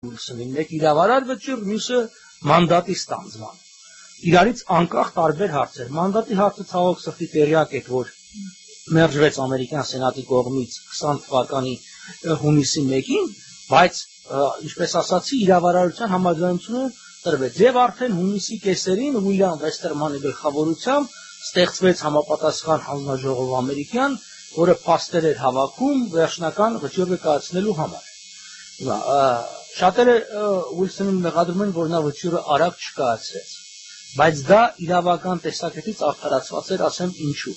Ուիլսոնին, մեկ իրավարար վճիռ, մյուսը մանդատի ստանձնման։ Իրարից անկախ տարբեր հարցեր։ Մանդատի հարցը ցավոք սրտի տեղյակ եք, որ մերժվեց ամերիկյան սենատի կողմից 20 թվականի հունիսի 1-ին, բայց ինչպես ասացի, իրավարարության համաձայնությունը տրվեց եւ արդեն հունիսի կեսերին Ուիլյամ Վեսթերմանի գլխավորությամբ ստեղծվեց համապատասխան հանձնաժողով ամերիկյան, որը փաստեր էր հավաքում վերջնական վճիռը կայացնելու համար։ Շատերը Ուիլսոնին մեղադրում են, որ նա վճիռը արագ չկայացրեց, բայց դա իրավական տեսակետից արդարացված էր, ասեմ ինչու։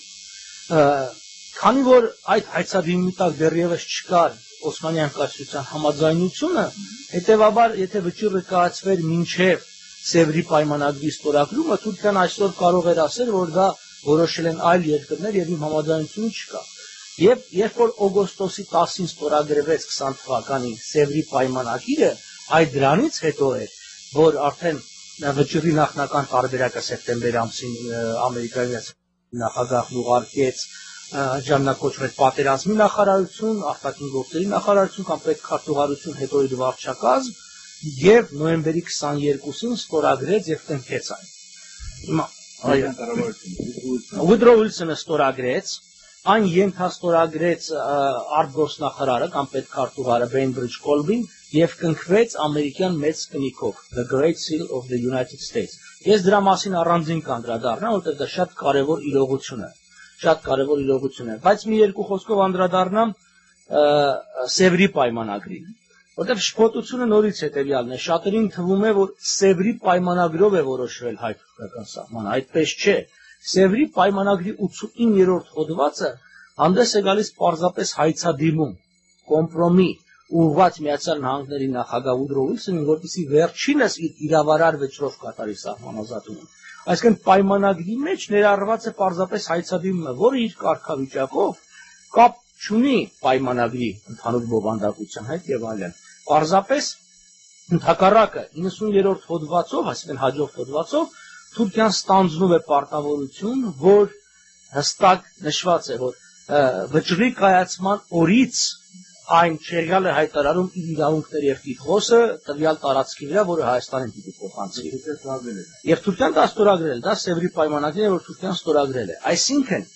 Քանի որ այդ հայցադիմի տակ դեռևս չկար Օսմանյան կայսրության համաձայնությունը, հետևաբար, եթե վճիռը կայացվեր մինչև Սևրի պայմանագրի ստորագրումը, Թուրքիան այսօր կարող էր ասել, որ դա որոշել են այլ երկրներ եւ իմ համաձայնությունը չկա։ Եվ երբ որ օգոստոսի 10-ին ստորագրվեց 20 թվականի Սևրի պայմանագիրը, այդ դրանից հետո էր, որ արդեն վճիռի նախնական տարբերակը սեպտեմբեր ամսին Ամերիկայի նախագահն ուղարկեց ժամանակոչվեց պատերազմի նախարարություն, արտաքին գործերի նախարարություն կամ պետքարտուղարություն, հետո իր վարչակազմ եւ նոյեմբերի 22-ին ստորագրեց եւ տնկեց այն։ Ուդրո Ուիլսոնը ստորագրեց, այն ենթաստորագրեց արտգործնախարարը կամ պետքարտուղարը Բեյնբրիջ Կոլբին եւ կնքվեց ամերիկյան մեծ կնիքով The Great Seal of the United States։ Ես դրա մասին առանձին կանդրադառնամ, որտեղ դա շատ կարեւոր իրողություն է, բայց մի երկու խոսքով անդրադառնամ Սևրի պայմանագրին, որտեղ շփոթությունը նորից հետեւյալն է, շատերին թվում է, որ Սևրի պայմանագրով է որոշվել հայ-թուրքական սահմանը, այդպես չէ։ Սևրի պայմանագրի 89-րդ հոդվածը հանդես է գալիս պարզապես հայցադիմում, կոմպրոմի ուղղված Միացյալ Նահանգների նախագահ Ուդրո Ուիլսոնին, որպեսզի վերջինս իր իրավարար վճռով կատարի սահմանազատումը։ Այսինքն պայմանագրի մեջ ներառված է պարզապես հայցադիմը, որը իր կարգավիճակով կապ չունի պայմանագրի ընդհանուր բովանդակության հետ եւ այլն։ Պարզապես ընդհակառակը 90-րդ հոդվածով, այսինքն հաջորդ հոդվածով Թուրքիան ստանձնում է պարտավորություն, որ հստակ նշված է, որ վճռի կայացման օրից այն չեղյալը հայտարարում իր իրավունքների եւ տիտղոսը տվյալ տարածքի վրա, որը Հայաստանին պիտի փոխանցի։ Եվ Թուրքիան դա ստորագրել է, դա Սևրի պայմանագրին է, որ Թուրքիան ստորագրել է։ Այսինքն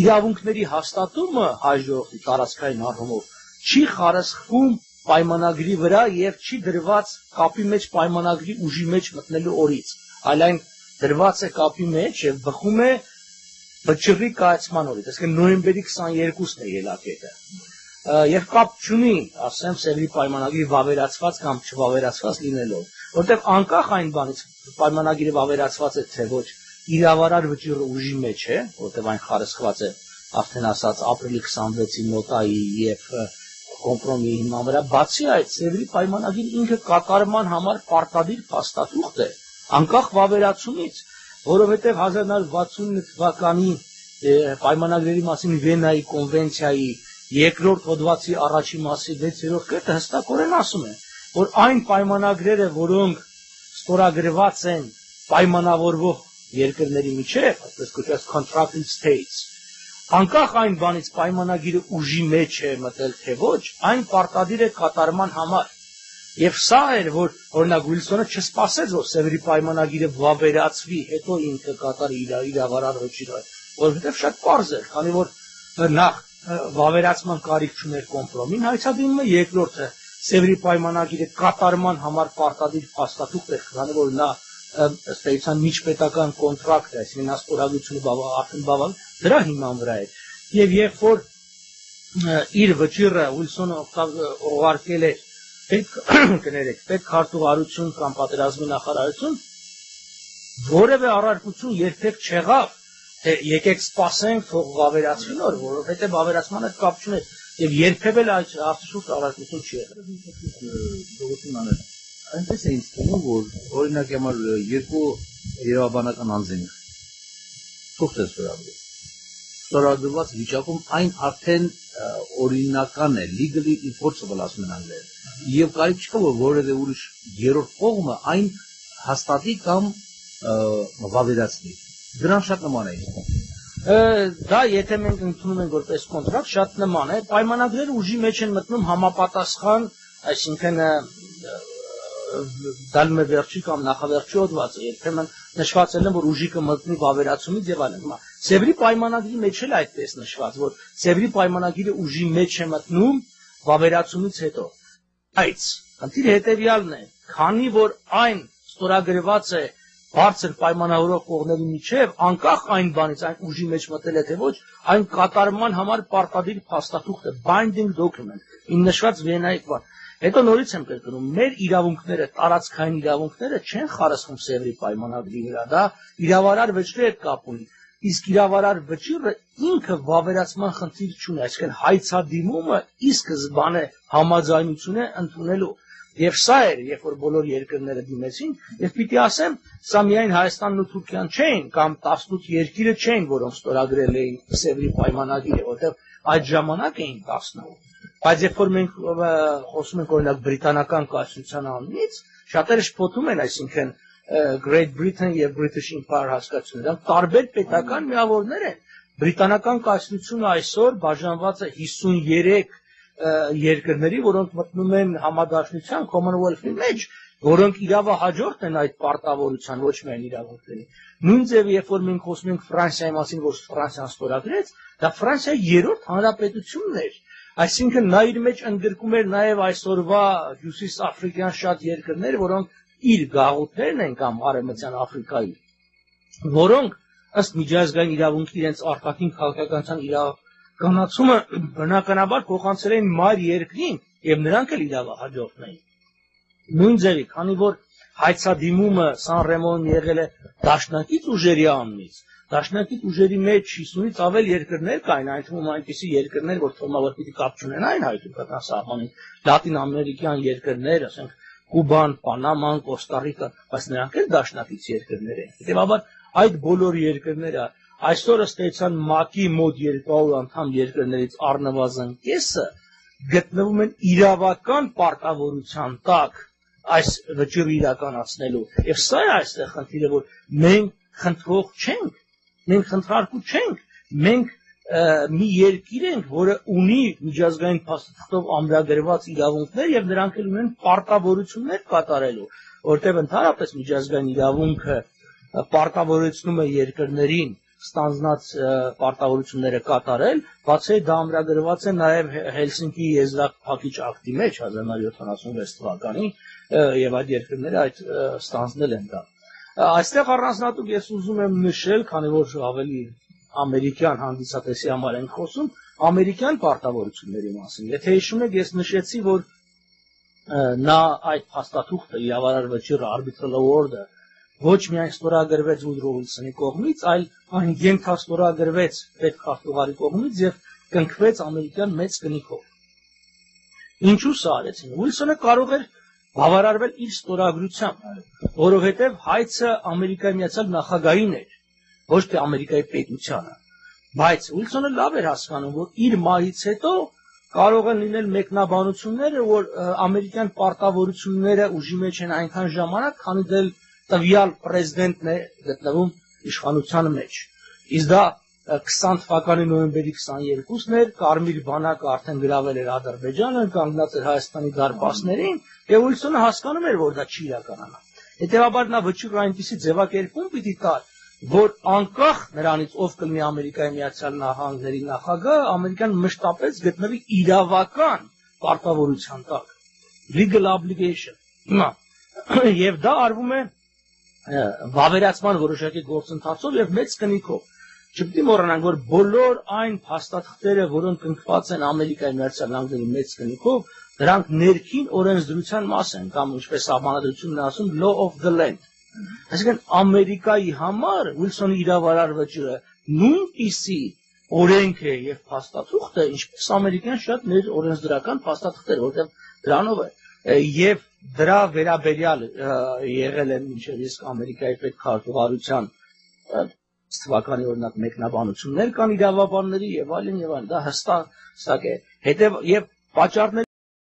իրավունքների հաստատումը հայ ժողովրդի տարածքային առումով չի խարսխվում պայմանագրի վրա եւ չի դրված կապի մեջ պայմանագրի ուժի մեջ մտնելու օրից, այլ այն դրված է կապի մեջ եւ բխում է վճռի կայացման օրից, այսինքն նոյեմբերի 22-ն է ելակետը։ Եվ կապ չունի, ասեմ, Սևրի պայմանագրի վավերացված կամ չվավերացված լինելով, որտեղ անկախ այն բանից պայմանագրի վավերացված է թե ոչ, իրավարար վճիռը ուժի մեջ է, որտեղ այն խարսխված է, արդեն ասած, ապրիլի 26-ի նոտայի եւ կոմպրոմիի հիման վրա, բացի այդ, Սևրի պայմանագիրը ինքը կատարման համար պարտադիր փաստաթուղթ է, անկախ վավերացումից, որովհետև 1969 թվականի պայմանագրերի մասին Վենայի կոնվենցիայի երկրորդ հոդվածի առաջի մասի 6-րդ կետը հստակորեն ասում է, որ այն պայմանագրերը, որոնք ստորագրված են պայմանավորվող երկրների միջև, այսպես կոչված contracting states, անկախ այն բանից պայմանագիրը ուժի մեջ է մտել թե ոչ, այն պարտադիր է կատարման համար։ Եվ սա էր, որ օրինակ Ուիլսոնը չսպասեց, որ Սևրի պայմանագիրը վավերացվի, հետո ինքը կատարի իրավարար վճիռը, որովհետև շատ պարզ էր, քանի որ նախ վավերացման կարիք չուներ կոմպրոմին հայցադիմը, երկրորդը Սևրի պայմանագիրը կատարման համար պարտադիր փաստաթուղթ էր, քանի որ նա ըստ էության միջպետական կոնտրակտ է, այսինքն ստորագրությունը արդեն բավական դրա հիման վրա էր։ Եվ երբ որ իր վճիռը Ուիլսոնը ուղարկել է պետքարտուղարություն կամ պատերազմի նախարարություն, որևէ առարկություն երբեք չեղավ, թե եկեք սպասենք, թող վավերացվի նոր, որովհետև վավերացման հետ կապ չուներ, եւ երբևէ այդ արդյունք առարկություն չի եղել։ Այնպես է ինձ թվում, որ օրինակ համար երկու երևաբանական անձին թուղթ է ստորագրված վիճակում այն արդեն օրինական է, legally enforceable ասում են անգլերեն, եւ կարիք չկա, որ որևէ ուրիշ երրորդ կողմը այն հաստատի կամ վավերացնի։ Դրան շատ նման է։ Դա եթե մենք ընդունում ենք որպես կոնտրակտ, շատ նման է, պայմանագրերը ուժի մեջ են մտնում համապատասխան այսինքն դալմը վերջի կամ նախավերջի հոդվածը երբեմն նշվածել են, որ ուժի կմտնի վավերացումից եւ այլն։ Սևրի պայմանագրի մեջ էլ այդպես նշված, որ Սևրի պայմանագիրը ուժի մեջ է մտնում վավերացումից հետո։ Բայց խնդիրը հետեւյալն է, քանի որ այն ստորագրված է բարձր պայմանավորող կողմերի միջև, անկախ այն բանից, այն ուժի մեջ մտել է թե ոչ, այն կատարման համար պարտադիր փաստաթուղթ է, binding document, ին նշված Վիեննայի բան։ Հետո նորից եմ կրկնում, մեր իրավունքները, տարածքային իրավունքները չեն խարսխում Սևրի պայմանագրի վրա, դա իրավարար վճռի հետ կապ ունի։ Իսկ իրավարար վճիռը ինքը վավերացման խնդիր չունի, այսինքն հայցադիմումը ի սկզբանե համաձայնություն է ընդունելու։ Եվ սա էր, երբ որ բոլոր երկրները դիմեցին, եւ պիտի ասեմ, սա միայն Հայաստանն ու Թուրքիան չէին, կամ 18 երկիրը չէին, որոնք ստորագրել էին Սևրի պայմանագիրը, որտեղ այդ ժամանակ էին 19։ Բայց երբ որ մենք խոսում ենք օրինակ բրիտանական կայսրության անունից, շատերը շփոթում են, այսինքն Great Britain եւ British Empire հասկացությունը, դրանք տարբեր պետական միավորներ են։ Բրիտանական կայսրությունը այսօր բաժանված է 53 երկրների, որոնք մտնում են համադաշնության Commonwealth-ի մեջ, որոնք իրավահաջորդ են այդ պարտավորության, ոչ միայն իրավունքների։ Նույն ձև, երբ որ մենք խոսում ենք Ֆրանսիայի մասին, որ Ֆրանսիան ստորագրեց, դա Ֆրանսիայի երրորդ հանրապետությունն էր։ Այսինքն նա իր մեջ ընդգրկում էր նաև այսօրվա հյուսիսաֆրիկյան շատ երկրներ, որոնք իր գաղութներն են կամ Արևմտյան Աֆրիկայի, որոնք ըստ միջազգային իրավունքի իրենց արտաքին քաղաքականության իրականացումը բնականաբար փոխանցել էին մայր երկրին եւ նրանք էլ իրավահաջորդն էին։ Նույն ձևի, քանի որ հայցադիմումը Սան Ռեմոն եղել է դաշնակից ուժերի անունից, դաշնակից ուժերի մեջ 50-ից ավել երկրներ կային, այն թվում այնպիսի երկրներ, որ թվում որ պիտի կապ չունենային հայ-թուրքական սահմանին, լատին ամերիկյան երկրներ, ասենք Կուբան, Պանաման, Կոստարիկան, բայց նրանք էլ դաշնակից երկրներ են։ Հետևաբար այդ բոլոր երկրները այսօր ըստ ՄԱԿ-ի մոտ 200 անդամ երկրներից առնվազն կեսը գտնվում են իրավական պարտավորության տակ այս վճիռը իրականացնելու։ Եվ սա է այստեղ խնդիրը, որ մենք խնդրող չենք, մենք խնդրարկու չենք, մենք մի երկիր ենք, որը ունի միջազգային փաստաթղթով ամրագրված իրավունքներ եւ նրանք էլ ունեն պարտավորություններ կատարելու, որտեղ ընդհանրապես միջազգային իրավունքը պարտավորեցնում է երկրներին ստանձնած պարտավորությունները կատարել, բացի դա ամրագրված է նաև Հելսինկի եզրափակիչ ակտի մեջ 1976 թվականին եւ այդ երկրները այդ ստանձնել են դա։ Այստեղ առանձնատուկ ես ուզում եմ նշել, քանի որ ավելի ամերիկյան հանդիսատեսի համար ենք խոսում, ամերիկյան պարտավորությունների մասին։ Եթե հիշում եք, ես նշեցի, որ նա այդ փաստաթուղթը իրավարար վճիռը arbitral award-ը ոչ միայն ստորագրվեց Woodrow Wilson-ի կողմից, այլ այն ենթաստորագրվեց պետքարտուղարի կողմից եւ կնքվեց ամերիկյան մեծ գնիքով։ Ինչու սա արեցին։ Wilson-ը կարող էր բավարարվել իր ստորագրությամբ, որովհետեւ հայցը Ամերիկայի Միացյալ Նահանգային էր, ոչ թե Ամերիկայի պետությանը։ Բայց Wilson-ը լավ էր հասկանում, որ իր մահից հետո կարող են լինել մեկնաբանությունները, որ ամերիկյան պարտավորությունները ուժի մեջ են այնքան ժամանակ, քանի դեռ տվյալ պրեզիդենտն է գտնվում իշխանության մեջ։ Իսկ դա 20 թվականի նոյեմբերի 22-ն էր, Կարմիր բանակը արդեն գրավել էր Ադրբեջանը, կանգնած էր Հայաստանի դարպասներին, եւ Ուիլսոնը հասկանում էր, որ դա չի իրականանա։ Հետևաբար նա վճիռ այնպիսի ձևակերպում պիտի տար, որ անկախ նրանից ով կլինի Ամերիկայի Միացյալ Նահանգների նախագահ, ամերիկան մշտապես գտնվի իրավական պարտավորության տակ, legal obligation։ Եվ դա արվում է վավերացման որոշակի գործընթացով եւ մեծ կնիքով։ Չպետք է մոռանանք, որ բոլոր այն փաստաթղթերը, որոնք կնքված են Ամերիկայի Միացյալ Նահանգների մեծ կնիքով, դրանք ներքին օրենսդրության մաս են, կամ ինչպես սահմանադրությունն ասում, law of the land։ Այսինքն Ամերիկայի համար Ուիլսոնի իրավարար վճիռը նույնպիսի օրենք է եւ փաստաթուղթ է, ինչպես ամերիկյան շատ մեր օրենսդրական փաստաթղթեր, որտեղ դրանով է եւ դրա վերաբերյալ եղել են մինչև իսկ Ամերիկայի պետքարտուղարության թվականի օրինակ մեկնաբանություններ կան իրավաբանների եւ այլն, դա հստակ է։ Հետեւ եւ պատճառները